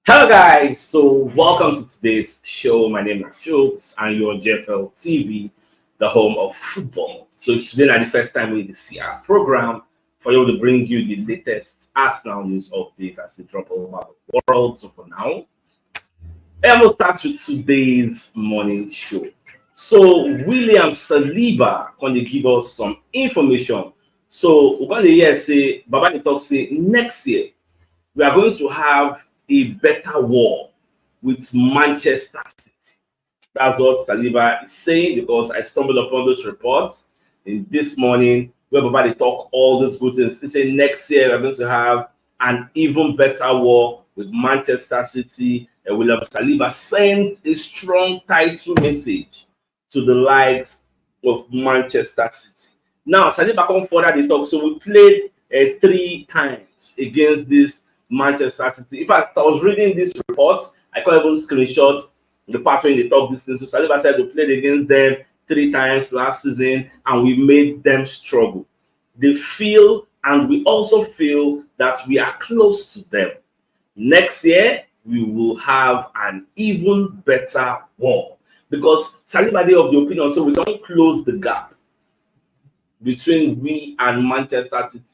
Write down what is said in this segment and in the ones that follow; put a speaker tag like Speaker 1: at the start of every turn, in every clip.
Speaker 1: Hello guys, so welcome to today's show. My name is CHUKS and you're on JFL TV, the home of football. So if today is the first time we see our program for you to bring you the latest Arsenal news update as they drop all over the world. So for now, I will start with today's morning show. So William Saliba going to give us some information. So we're going to hear say Baba dey talk say next year we are going to have a better war with Manchester City. That's what Saliba is saying because I stumbled upon those reports in this morning where Baba they talk all those good things. They say next year we're going to have an even better war with Manchester City. And William Saliba sends a strong title message to the likes of Manchester City. Now, Saliba come further the talk. So we played 3 times against this Manchester City. In fact, I was reading these reports. I can't even screenshot the part when they talk this thing. So Saliba said we played against them 3 times last season and we made them struggle. They feel and we also feel that we are close to them. Next year, we will have an even better war because Saliba dey of the opinion so we don't close the gap between we and Manchester City.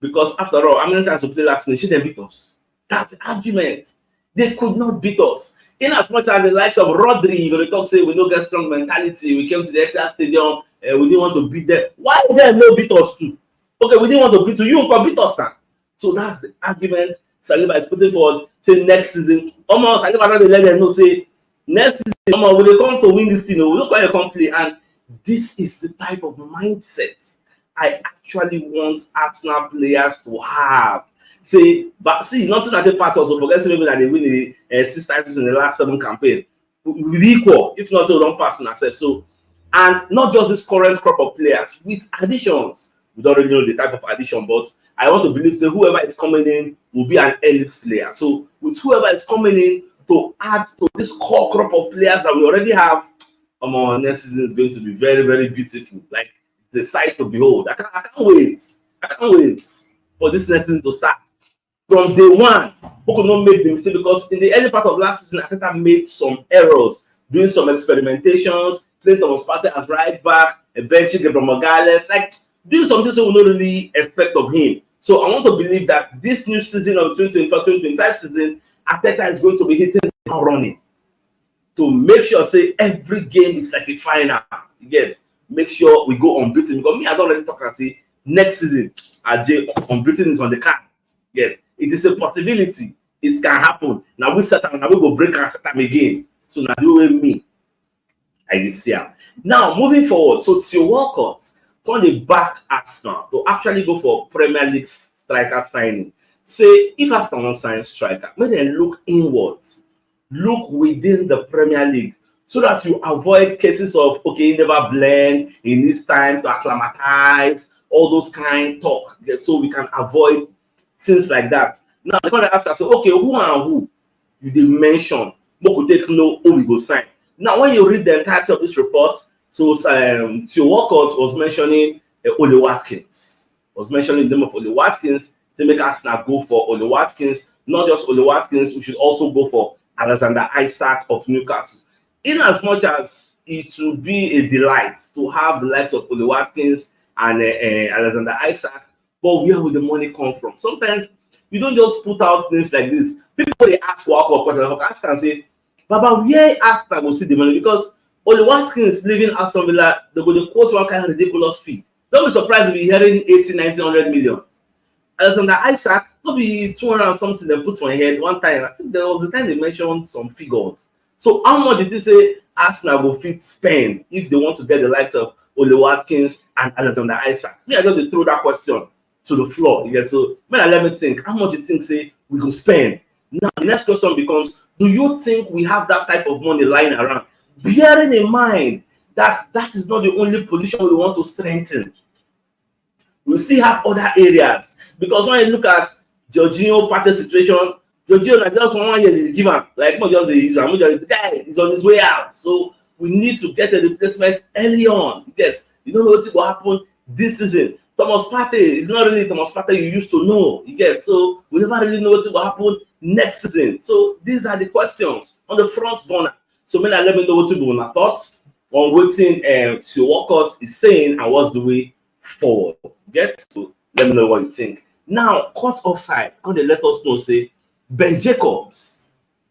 Speaker 1: Because after all, how many times we play last season? They beat us. That's the argument. They could not beat us. In as much as the likes of Rodri, you talk say we don't get strong mentality. We came to the Etihad Stadium, we didn't want to beat them. Why them no beat us too? Okay, we didn't want to beat you. You can beat us now. So that's the argument Saliba is putting forward. Say next season, almost Saliba don't let them know. Say next season, almost when they come to win this thing, we don't come to play. And this is the type of mindset I actually want Arsenal players to have. Say, but see, nothing that they pass also forget maybe that they win the 6 titles in the last 7 campaign. We equal, if not, so we don't pass on ourselves. So, and not just this current crop of players with additions. We don't really know the type of addition, but I want to believe say whoever is coming in will be an elite player. So, with whoever is coming in to add to this core crop of players that we already have, next season is going to be very, very beautiful. Like it's a sight to behold. I can't wait. I can't wait for this next season to start. From day one, who could not make the mistake because in the early part of last season, Arteta made some errors, doing some experimentations, playing Thomas Partey as right back, benching Gabriel Magalhaes, like doing something so we don't really expect of him. So I want to believe that this new season of 2024-2025 season, Arteta is going to be hitting the ground running to make sure say every game is like a final. Yes, make sure we go unbeaten because me I don't already talk and say next season unbeaten is on the cards. Yes, it is a possibility. It can happen. Now we set now we go break and set them again. So now do with me. I this year. Now moving forward, so Theo Walcott turn the back Arsenal to actually go for Premier League striker signing. Say if Arsenal wants sign striker, make them look inwards, look within the Premier League, so that you avoid cases of okay, he never blend, he needs time to acclimatize, all those kind talk. Okay, so we can avoid things like that. Now they're gonna ask us, okay, who and who you did mention, but could take no who we go sign. Now, when you read the entirety of this report, so Theo Walcott was mentioning Ole Watkins, was mentioning the name of Ole Watkins. They make Arsenal go for Ole Watkins, not just Ole Watkins. We should also go for Alexander Isak of Newcastle. In as much as it will be a delight to have the likes of Ole Watkins and Alexander Isak, but where will the money come from? Sometimes you don't just put out names like this. People they ask for a question, ask and say, Baba, where Arsenal will see the money? Because Ole Watkins leaving Aston Villa, they go to quote one kind of ridiculous fee. Don't be surprised if you're hearing 80, 90, 100 million. Alexander Isak, not be 200 and something they put for your head one time. I think there was the time they mentioned some figures. So how much did they say Arsenal will fit spend if they want to get the likes of Ole Watkins and Alexander Isak? Me, I just throw that question to the floor. Yeah, so let me think. How much do you think say we go spend? Now the next question becomes: do you think we have that type of money lying around? Bearing in mind that that is not the only position we want to strengthen. We still have other areas because when you look at Jorginho Partey situation, Jorginho na just 1 year they give him like not just the user, the guy is on his way out. So we need to get a replacement early on. Yes, you don't know what will happen this season. Thomas Partey is not really Thomas Partey you used to know. You get so we never really know what will happen next season? So these are the questions on the front burner. So may I let me know what you do my thoughts on waiting to what is saying and what's the way forward. Get so let me know what you think. Now, cut offside, can they let us know say Ben Jacobs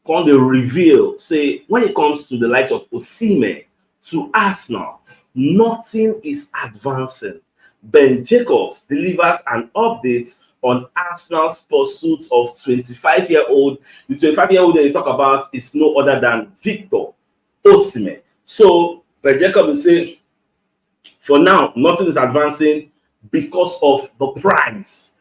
Speaker 1: can they reveal say when it comes to the likes of Osimhen to Arsenal, nothing is advancing. Ben Jacobs delivers an update on Arsenal's pursuit of 25-year-old. The 25-year-old that they talk about is no other than Victor Osimhen. So Ben Jacobs is saying, for now, nothing is advancing because of the price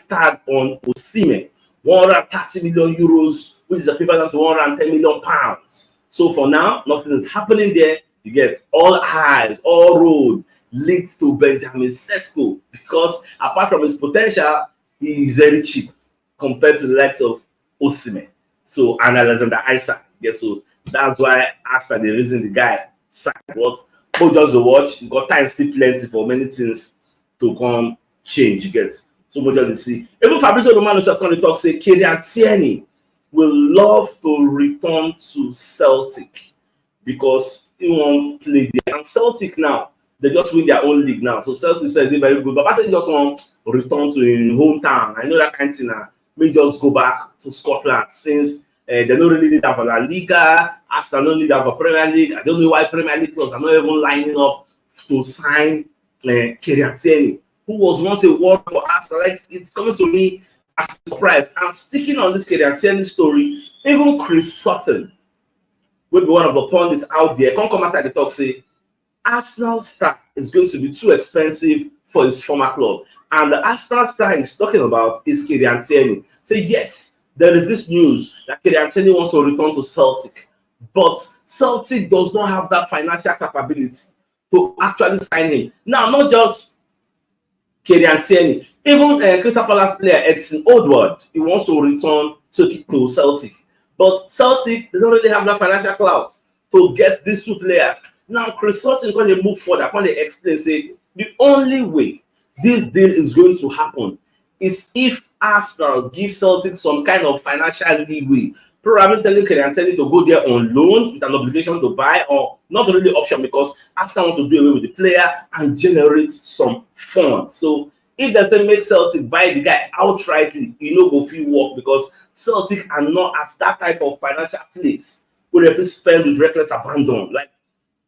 Speaker 1: tag on Osimhen, 130 million euros, which is equivalent to 110 million pounds. So for now, nothing is happening there. You get all eyes, all road leads to Benjamin Cesko because apart from his potential, he is very cheap compared to the likes of Osimhen. So and Alexander Isak. Yeah, so that's why after the reason the guy sacked was just the watch. You got time still plenty for many things to come change. You get so much of the see. Even Fabrizio Romano second talk say Kylian Tierney will love to return to Celtic because he won't play there. And Celtic now, they just win their own league now. So Celtic said they're very good. But I said just want to return to his hometown. I know that kind of thing now. May just go back to Scotland since they don't really need that for La Liga. Arsenal don't need that for Premier League. I don't know why Premier League clubs are not even lining up to sign Kylian Tierney, who was once a word for Arsenal. Like it's coming to me as a surprise. I'm sticking on this Kylian Tierney story. Even Chris Sutton will be one of the pundits out there. Come after the talk say Arsenal star is going to be too expensive for his former club. And the Arsenal star he's talking about is Kylian Tierney. Say yes, there is this news that Kylian Tierney wants to return to Celtic, but Celtic does not have that financial capability to actually sign him. Now, not just Kylian Tierney, even Crystal Palace player Edson Odward, he wants to return to Celtic, but Celtic they don't really have that financial clout to get these two players. Now, Chris Sutton when they move forward, when they explain, say the only way this deal is going to happen is if Arsenal gives Celtic some kind of financial leeway, probably telling Kylian Tierney to go there on loan with an obligation to buy, or not really option because Arsenal want to do away with the player and generate some funds. So if they say make Celtic buy the guy outrightly, you know go feel work because Celtic are not at that type of financial place where they spend with reckless abandon. Like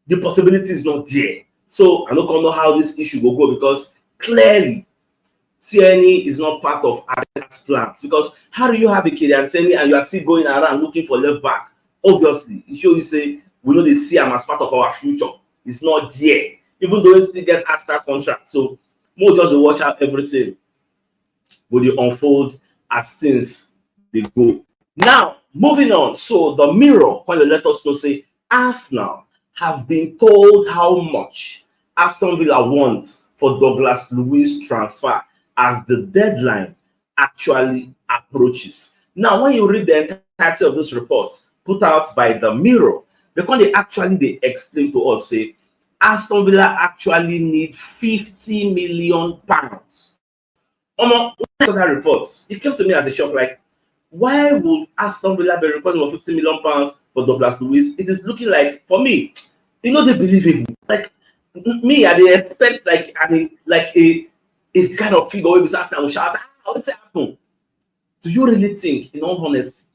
Speaker 1: the possibility is not there. So I don't know how this issue will go because clearly Tierney is not part of Arteta's plans. Because how do you have a Kylian Tierney and you are still going around looking for left back? Obviously, it shows you say we know they see him as part of our future. It's not there, even though he still get Arsenal contract. So more just to watch out everything will unfold as things they go. Now moving on. So the Mirror when they let us know say Arsenal have been told how much Aston Villa wants for Douglas Luiz transfer as the deadline actually approaches. Now, when you read the entirety of these reports put out by the Mirror, they explain to us say Aston Villa actually need 50 million pounds. When I saw that report, it came to me as a shock. Like, why would Aston Villa be requesting for 50 million pounds for Douglas Luiz? It is looking like, for me, they believable. Like me, I dey expect like a kind of figure where Arsenal will shout, what's happened? Do you really think, in all honesty,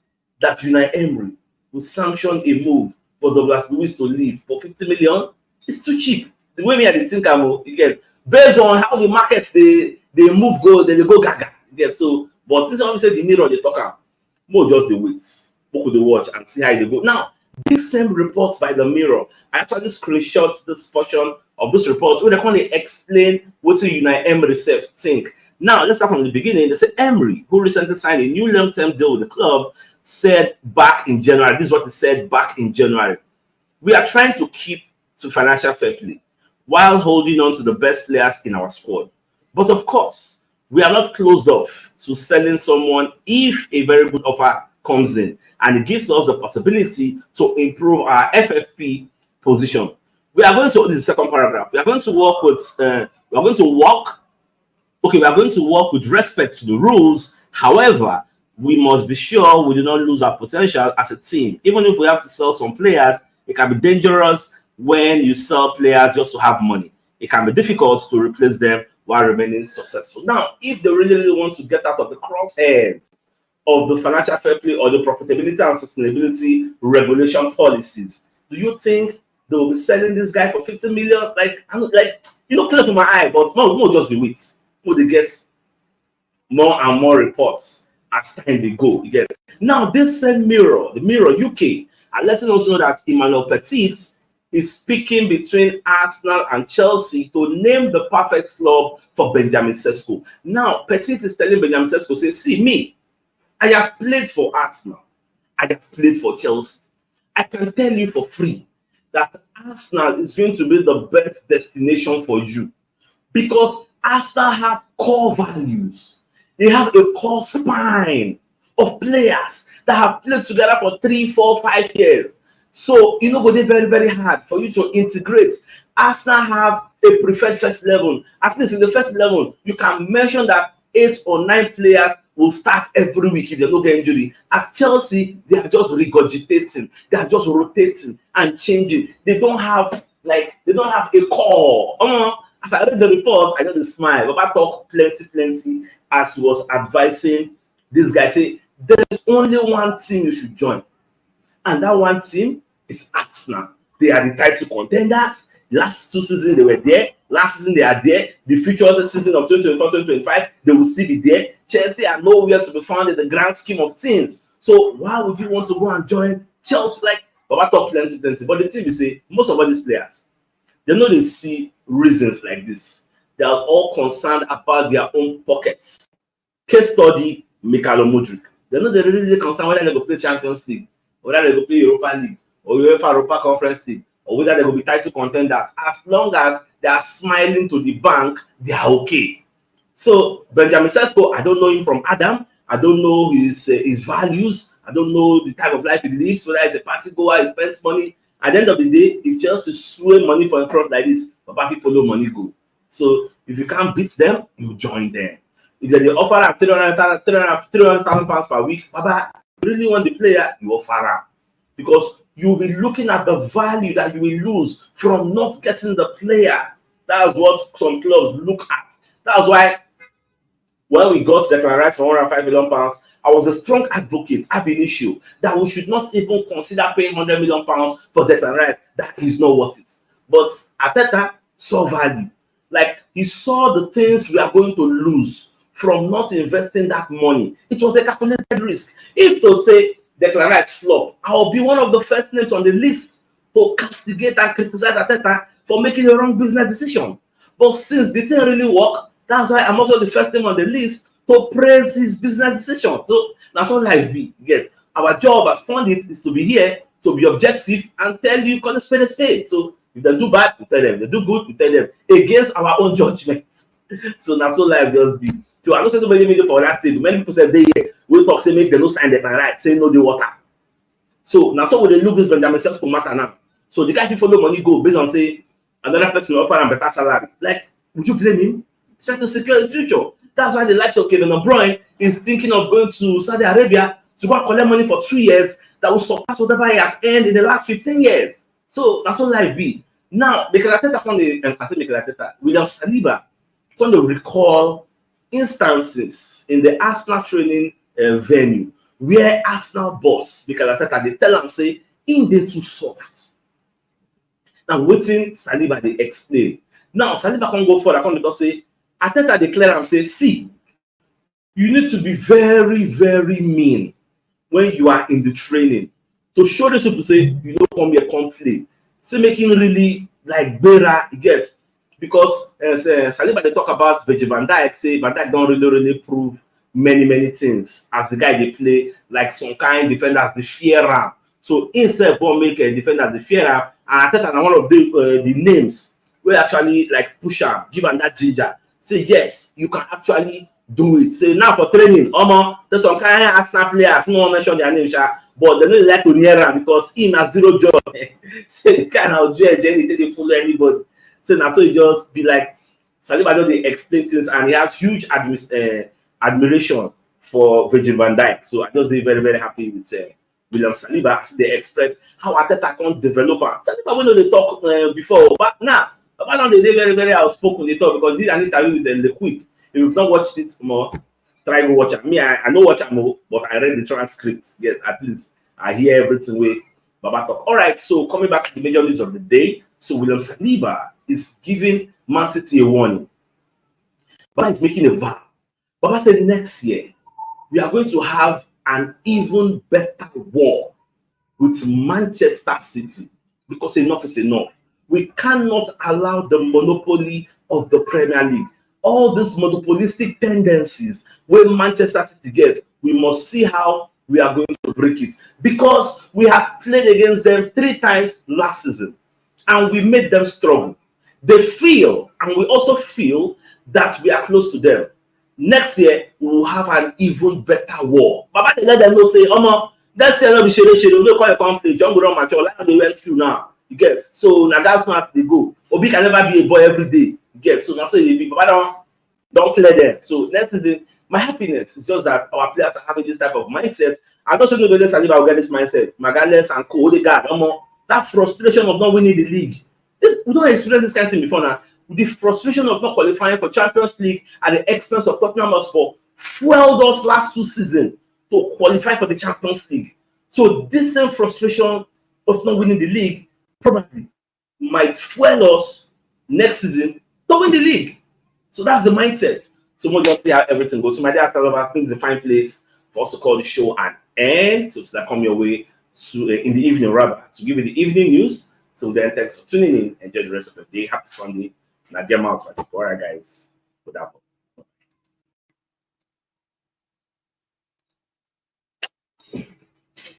Speaker 1: that Unai Emery will sanction a move for Douglas Luiz to leave for 50 million? It's too cheap. The way me I think again, based on how the markets they move go, they go gaga. Again, so but this is what we say the Mirror they talk about. More just the wait, more could they watch and see how they go. Now, this same reports by the Mirror, I actually screenshot this portion of this report where they kind of explain what Unai Emery think. Now, let's start from the beginning. They say Emery, who recently signed a new long-term deal with the club, said back in January. This is what he said back in January. We are trying to keep to financial fair play while holding on to the best players in our squad. But of course, we are not closed off to selling someone if a very good offer comes in, and it gives us the possibility to improve our FFP position. We are going to this is the second paragraph. We are going to work with respect to the rules. However, we must be sure we do not lose our potential as a team. Even if we have to sell some players, it can be dangerous when you sell players just to have money. It can be difficult to replace them while remaining successful. Now, if they really, really want to get out of the crosshairs of the financial fair play or the profitability and sustainability regulation policies, do you think they will be selling this guy for 50 million? Like, clear for my eye, but no, just be wait. They get more and more reports as time they go. You get it? Now, this same the Mirror UK, are letting us know that Emmanuel Petit is picking between Arsenal and Chelsea to name the perfect club for Benjamin Cesko. Now, Petit is telling Benjamin Cesko, say, see me, I have played for Arsenal. I have played for Chelsea. I can tell you for free that Arsenal is going to be the best destination for you because Arsenal have core values. They have a core spine of players that have played together for 3, 4, 5 years. So, go be very, very hard for you to integrate. Arsenal have a preferred first level. At least in the first level, you can mention that 8 or 9 players will start every week if they don't get injury. At Chelsea, they are just regurgitating. They are just rotating and changing. They don't have a core. As I read the reports, I just smile. Baba talk plenty as he was advising this guy. Say, there is only one team you should join. And that one team is Arsenal. They are the title contenders. Last 2 seasons they were there. Last season they are there. The future season of 2024-2025 they will still be there. Chelsea are nowhere to be found in the grand scheme of things. So why would you want to go and join Chelsea? Like Baba talk plenty. But the thing is, say most of all these players, they know they see reasons like this. They are all concerned about their own pockets. Case study: Mikhailo Mudryk. They know they're really concerned whether they go play Champions League, whether they go play Europa League or UEFA Europa Conference League, or whether they will be title contenders. As long as they are smiling to the bank, they are okay. So Benjamin Cesko, I don't know him from Adam. I don't know his values. I don't know the type of life he lives, whether he's a party goer, he spends money. At the end of the day, if Chelsea sway money for in front like this, Papa follow money go. So if you can't beat them, you join them. If they offer 300,000 pounds per week, Papa, you really want the player, you offer him. Because you'll be looking at the value that you will lose from not getting the player. That's what some clubs look at. That's why when we got Declan Rice for 105 million pounds, I was a strong advocate ab initio that we should not even consider paying 100 million pounds for Declan Rice. That is not worth it. But Arteta saw value. Like he saw the things we are going to lose from not investing that money. It was a calculated risk. If to say Declan Rice flop, I'll be one of the first names on the list to castigate and criticize Arteta for making a wrong business decision. But since the thing really worked, that's why I'm also the first name on the list to praise his business decision. So that's all life be. Yes, our job as pundits is to be here to be objective and tell you call a spade. So if they do bad, we tell them. If they do good, we tell them against our own judgment. So that's all life just be. So I don't say to many people for that table. Many people say they will talk, say make them no sign that right, say no the water. So now so they look this Benjamin Cesko matter now. So the guy who follow money go based on say another person offer him better salary. Like, would you blame him? He's trying to secure his future. That's why the likes of Kevin De Bruyne is thinking of going to Saudi Arabia to go and collect money for 2 years that will surpass whatever he has earned in the last 15 years. So that's all life be. Now, Mikel Arteta on the William Saliba trying to recall instances in the Arsenal training venue where Arsenal boss Mikel Arteta they tell him say in they too soft. Now waiting Saliba they explain. Now Saliba can go further. Come because say Arteta declare and say, see, you need to be very, very mean when you are in the training to show these people say you don't come here come play. Say making really like better get because Saliba they talk about Virgil van Dijk, say Van Dijk don't really prove many things as the guy they play like some kind defenders the fear am. So instead of make a defender the fear am, and Arteta na one of the names where actually like push am, give am that ginger. Say yes, you can actually do it. Say now for training, there's some kind of Arsenal players, no one mention their name, but they don't like to near him because he has zero job. Say the kind of journey they follow anybody. So now so you just be like Saliba don't they explain things and he has huge admiration for Virgil van Dijk. So I just be very, very happy with William Saliba as they express how Ateta can develop. Saliba, we know they talk before, but now, they very, very outspoken. They talk because this is an interview with the Liquid. If you've not watched it more, try to watch it. Me, I know watch it more, but I read the transcript. Yes, at least I hear everything way Baba talk. All right, so coming back to the major news of the day. So William Saliba is giving Man City a warning. Baba is making a vow. Baba said next year we are going to have an even better war with Manchester City because enough is enough. We cannot allow the monopoly of the Premier League. All these monopolistic tendencies where Manchester City gets, we must see how we are going to break it because we have played against them 3 times last season and we made them struggle. They feel, and we also feel that we are close to them. Next year, we will have an even better war. Baba, they let them know, say, that's not be shady. We don't call a company. John Gordon Macho, like they went through now. You get so now that's not as they go. Obi can never be a boy every day. You get so now so they be, Baba don't play them. So next season, my happiness is just that our players are having this type of mindset. I don't know whether Saliba will get this mindset. Magales and Co. That frustration of not winning the league. We don't experience this kind of thing before now. The frustration of not qualifying for Champions League at the expense of Tottenham Hotspur fueled us last 2 seasons to qualify for the Champions League. So this same frustration of not winning the league probably might fuel us next season to win the league. So that's the mindset. So we'll just see how everything goes. So my dear Astalova, I think it's a fine place for us to call the show an end. So that come your way to in the evening rather to give you the evening news. So then thanks for tuning in. Enjoy the rest of the day. Happy Sunday. Now get out. All right, guys. Good afternoon.